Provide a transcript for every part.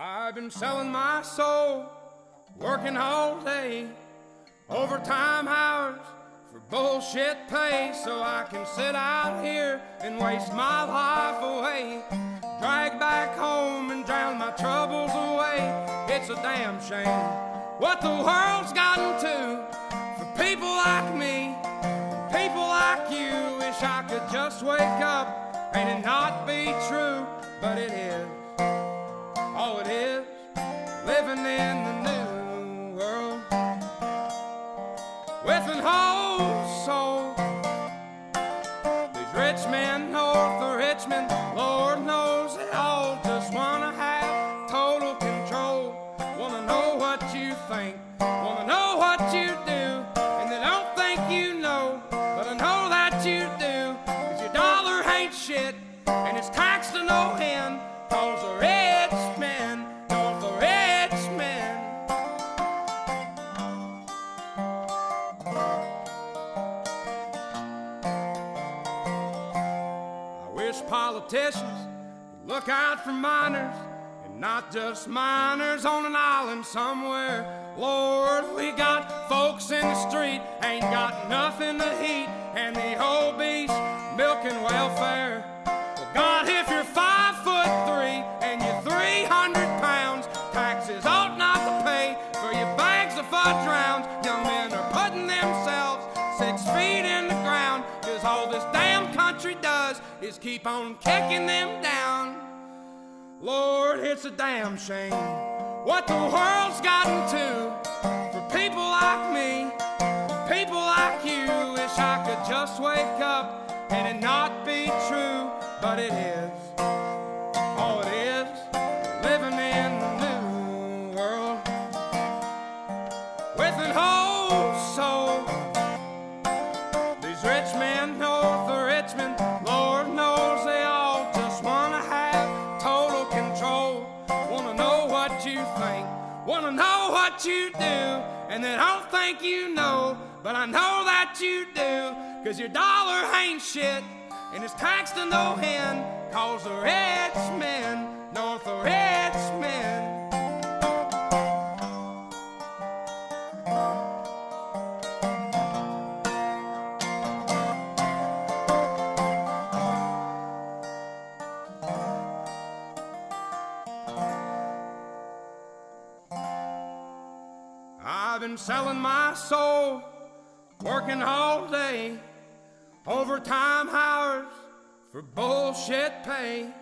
I've been selling my soul, working all day, overtime hours for bullshit pay, so I can sit out here and waste my life away, drag back home and drown my troubles away. It's a damn shame what the world's gotten to for people like me, people like you. Wish I could just wake up and it not be true, but it is. Oh, it is living in the new world with an whole soul. These rich men north of Richmond, Lord knows they all just wanna have total control. Wanna know what you think, wanna know what you do, and they don't think you know, but I know that you do. 'Cause your dollar ain't shit and it's taxed to no end, 'cause the rich men, north the rich men. I wish politicians would look out for miners, and not just miners on an island somewhere. Lord, we got folks in the street, ain't got nothing to eat, and the obese milking welfare. Well, God, if you're 5'3" and you're 300 pounds, taxes ought not to pay for your bags of fudge rounds. Young men are putting themselves 6 feet in the ground, 'cause all this damn country does is keep on kicking them down. Lord, it's a damn shame what the world's gotten to for people like me, people like you. Wish I could just wake up and it not be true, but it is. Oh, it is living in the new world with an whole soul. These rich men north of Richmond, Lord knows they all just wanna have total control. Wanna know what you think, wanna know what you do, and they don't think you know, but I know that you do. 'Cause your dollar ain't shit and it's taxed to no end, 'cause the rich men, north the rich men. I've been selling my soul, working all day, overtime hours for bullshit pay.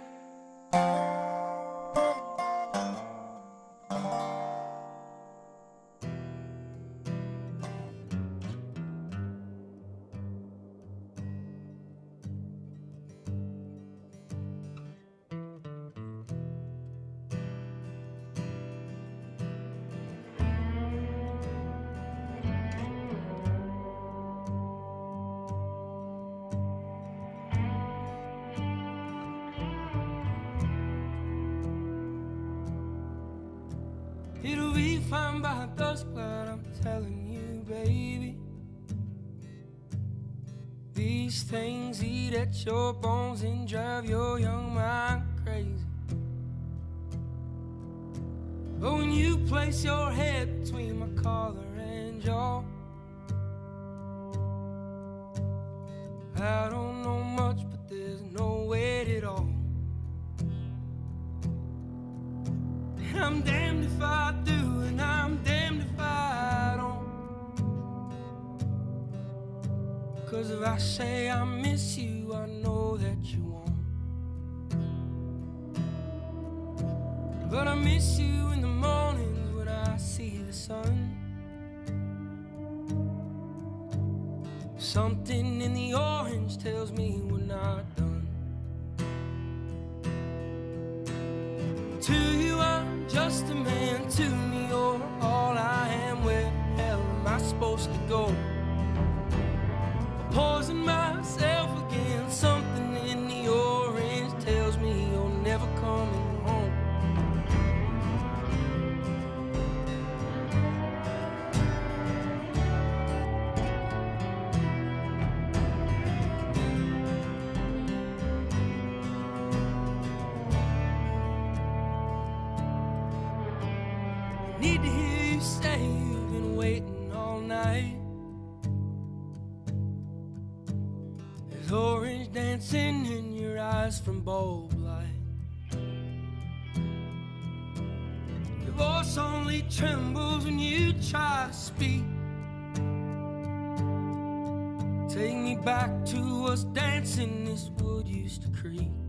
It'll be fine by dusk, but I'm telling you, baby, these things eat at your bones and drive your young mind crazy. But when you place your head between my collar and jaw, I don't know much, but there's no weight at all. And I'm damned if I do, and I'm damned if I don't. 'Cause if I say I miss you, I know that you won't. But I miss you in the mornings when I see the sun. Something in the orange tells me we're not done. To you I'm just a man, to me you're all I am. Where the hell am I supposed to go? Poison myself again. Something in the orange tells me you're never coming home. Need to hear you say you've been waiting all night. There's orange dancing in your eyes from bulb light. Your voice only trembles when you try to speak. Take me back to us dancing this wood used to creak.